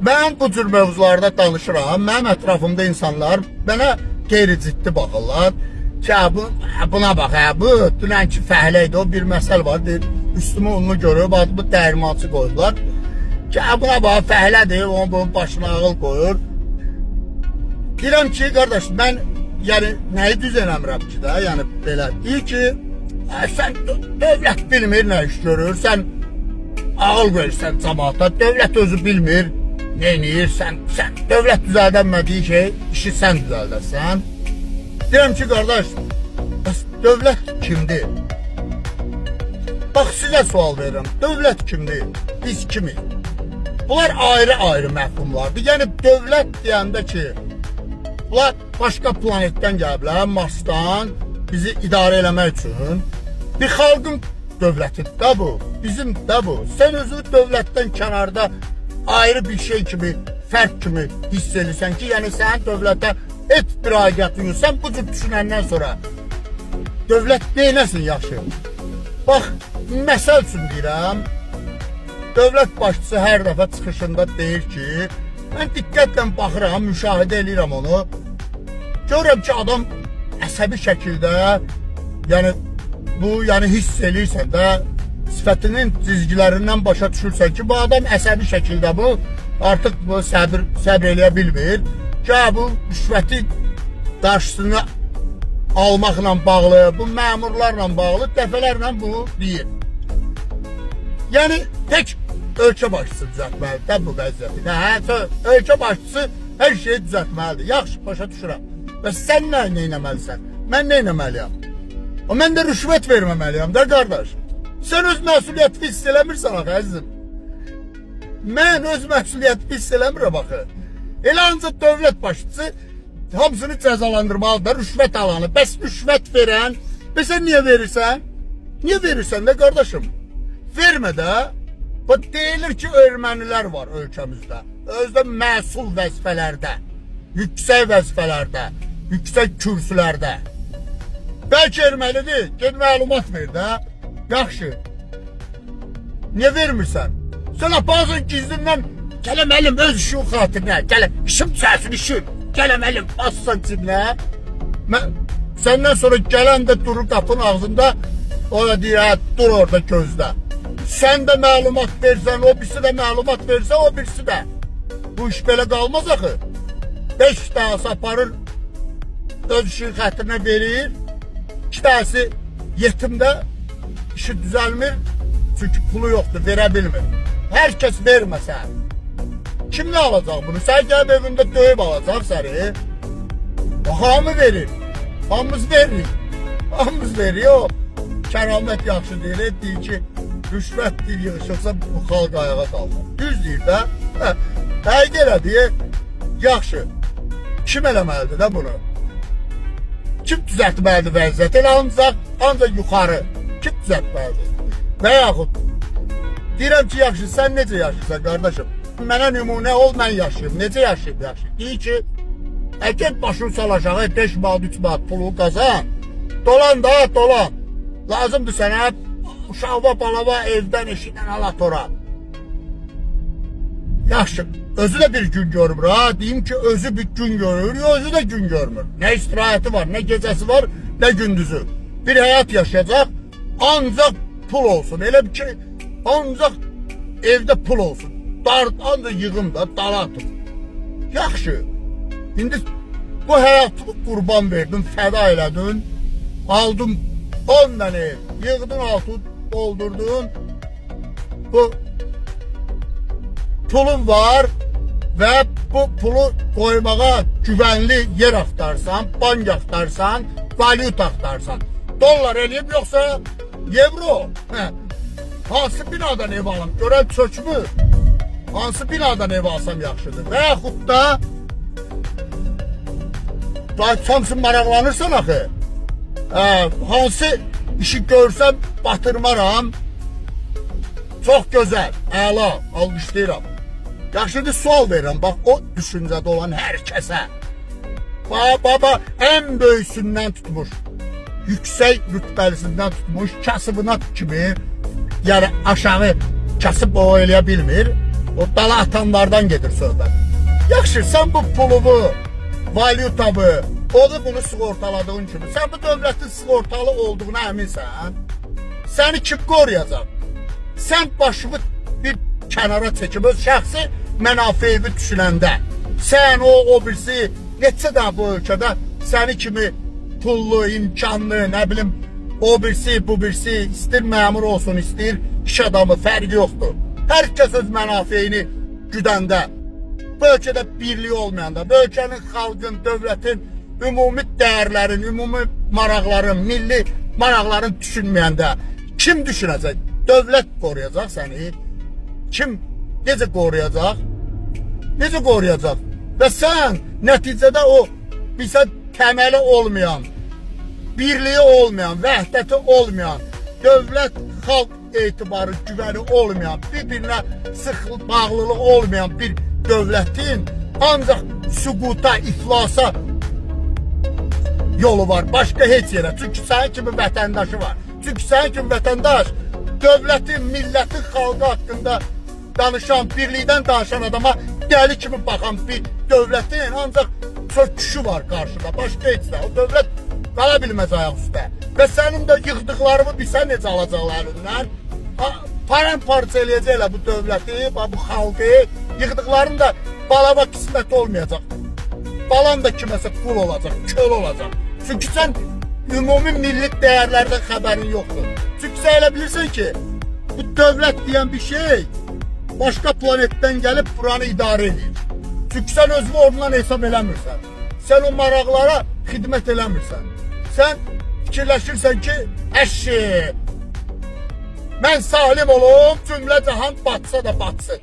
Ben bu cür mövzularda danışıram. Mənim ətrafımda insanlar mənə qeyri-ciddi baxırlar. Buna bax, bu dünənki fəhlə idi, o bir məsəl var, deyir, üstümü unlu görüb, adımı dəyirmançı qoydular. Buna bax, fəhlədir, onun başına ağıl qoyur. Deyirəm ki, qardaş, mən yəni nəyi düz eləmirəm ki də, yəni belə deyir ki, sən dövlət bilmir nə iş görür, sən ağıl verirsən cəmaata, dövlət özü bilmir, neyniyirsən, sən dövlət düzəldənmədiyi şey, işi sən düzəldəsən. Deyirəm ki, qardaş, dövlət kimdir? Bax, sizə sual verirəm, dövlət kimdir? Biz kimi? Bunlar ayrı-ayrı məfhumlardır. Yəni, dövlət deyəndə ki, bunlar başqa planetdən gəliblər, Marsdan bizi idarə eləmək üçün. Bir xalqın dövlətidir də bu, bizim də bu. Sən özü dövlətdən kənarda ayrı bir şey kimi, fərq kimi hiss edirsən ki, yəni sənin dövlətə et bir aidiyyatın yox. Sən bu cür düşünəndən sonra dövlət neynəsin yaxşı? Bax, məsəl üçün deyirəm, dövlət başçısı hər dəfə çıxışında deyir ki, mən diqqətlə baxıram, müşahidə edirəm onu. Görürəm ki, adam əsəbi şəkildə, yəni bu, yəni hiss eləyirsən də, sifətinin cizgilərindən başa düşürsən ki, bu adam əsəbi şəkildə bu, artıq bu səbr eləyə bilmir. Ki, bu rüşvəti qarşısını almaqla bağlı, bu məmurlarla bağlı dəfələrlə bunu deyir. Yəni, tək ölkə başçısı düzəltməlidir də bu vəziyyəti. Ölkə başçısı hər şeyi düzəltməlidir. Yaxşı, başa düşürəm. Və sən nə eləməlisən? Mən nə eləməliyəm? Mən də rüşvət verməməliyəm də, qardaş. Sən öz məsuliyyəti hiss eləmirsən, axı, əzizim. Mən öz məsuliyyəti hiss eləmirəm, axı. Elə ancaq dövlət başçısı hamısını cəzalandırmalıdır, rüşvət alanı. Bəs rüşvət verən, sən niyə verirsən? Niyə verirsən də, qardaşım? Vermə də. Deyilir ki, ermənilər var ölkəmizdə. Özdə məsul vəzifələrdə, yüksək vəzifələrdə, yüksək kürsülərdə. Bəlkə erməlidir, ged məlumat ver də. Yaxşı. Niyə vermirsən? Sən bazen gizlindən gələm əlim öz işin xatirinə, gələm, işim düzəlsin işin, gələm əlim bassan cibinə. Səndən sonra gələn də durur qapının ağzında, o da deyir, dur orada gözlə. Sən də məlumat versən, o birisi də məlumat versə, o birisi də. Bu iş belə qalmaz axı. 5 dənəsi aparır, öz işin xatirinə verir, 2 dənəsi yetimdə, işi düzəlmir, çünki pulu yoxdur, verə bilmir. Hər kəs verməsə, kim nə alacaq bunu? Sən gəlib evində döyüb alacaq səni. Hamı verir, hamımız veririk. Hamımız verir, o kəramət yaxşı deyir, deyir ki, rüşvət deyir, yığışırsa bu xalq ayağa qalmır. Düz deyir də, həqiq elədir, yaxşı. Kim eləməlidir də bunu? Kim düzəltməlidir vəziyyət? Elə ancaq yuxarı. Kim düzəltməlidir? Və yaxud, deyirəm ki, yaxşı, sən necə yaşayırsan, qardaşım? Mənə nümunə ol, mən yaşayayım. Necə yaşayayım, yaxşı? Deyir ki, get başını sal aşağı, 5 manat, 3 manat pulu qazan. Dolan da, dolan. Lazımdır sənə uşaqva, balava, evdən, eşikdən alat ora. Yaxşı, özü də bir gün görmür, ha? Deyim ki, özü bir gün görür, özü də gün görmür. Nə istirahəti var, nə gecəsi var, nə gündüzü. Bir həyat yaşayacaq, ancaq pul olsun. Elə bir ki, ancaq evdə pul olsun. Ancaq yığım da, dala atım. Yaxşı, indi bu həyatımı qurban verdin, fəda elədin, aldın 10 dənə ev, yığdın altı, doldurdun, bu pulun var və bu pulu qoymağa güvənli yer axtarsan, bank axtarsan, valyut axtarsan, dollar eləyib yoxsa euro. Hansı binadan ev alım, görən çökmür. Hansı binadan ev alsam yaxşıdır. Və yaxud da hamısını maraqlanırsan axı. Hansı işi görsəm batırmaram. Çox gözəl, əla, alqışlayıram. Yaxşıdır, sual verirəm. Bax, o düşüncədə olan hər kəsə. Baba, ən böyüsündən tutmuş, yüksək rütbəlisindən tutmuş, kasıbına kimi, yəni aşağı kasıb o eləyə bilmir. O dala atanlardan gedir söhbət. Yaxşı, sən bu pulumu, valyutamı, onu bunu sığortaladığın kimi, sən bu dövlətin sığortalı olduğuna əminsən? Səni kim qoruyacaq? Sən başını bir kənara çəkib öz şəxsi mənafeyini düşünəndə, sən o birisi neçə də bu ölkədə səni kimi pullu, imkanlı, nə bilim, o birisi, bu birisi, istir məmur olsun, istir iş adamı, fərqi yoxdur. Hər kəs öz mənafeyini güdəndə, bu ölkədə birliyi olmayanda, bu ölkənin, xalqın, dövlətin, ümumi dəyərlərin, ümumi maraqların, milli maraqların düşünməyəndə kim düşünəcək? Dövlət qoruyacaq səni. Kim, necə qoruyacaq? Necə qoruyacaq? Və sən nəticədə o bizə təməli olmayan, birliyi olmayan, vəhdəti olmayan, dövlət, xalq etibarı, güvəni olmayan, bir-birinə sıx bağlılığı olmayan bir dövlətin ancaq süquta, iflasa yolu var, başqa heç yerə. Çünki sənin kimi vətəndaşı var. Çünki sənin kimi vətəndaş dövlətin, millətin, xalqı haqqında danışan, birlikdən danışan adama dəli kimi baxan bir dövlətin ancaq çöküşü var qarşıda. Başqa heç də. O dövlət qala bilməz ayaq üstə. Və sənin də yıxdıqlarımı bilsən necə alacaqlar elindən. Paramparça eləyəcəklər bu dövləti, bu xalqı. Yıxdıqların da balava qismət olmayacaq. Balan da kiməsə qul olacaq, köl olacaq. Çünki sən ümumi milli dəyərlərdən xəbərin yoxdur. Çünki sən elə bilirsən ki, bu dövlət deyən bir şey başqa planetdən gəlib buranı idarə edir. Çünki sən özünü ondan hesab eləmirsən. Sən o maraqlara xidmət eləmirsən. Sən fikirləşirsən ki, əşi, mən salim olum, cümlə cahan batsa da batsın.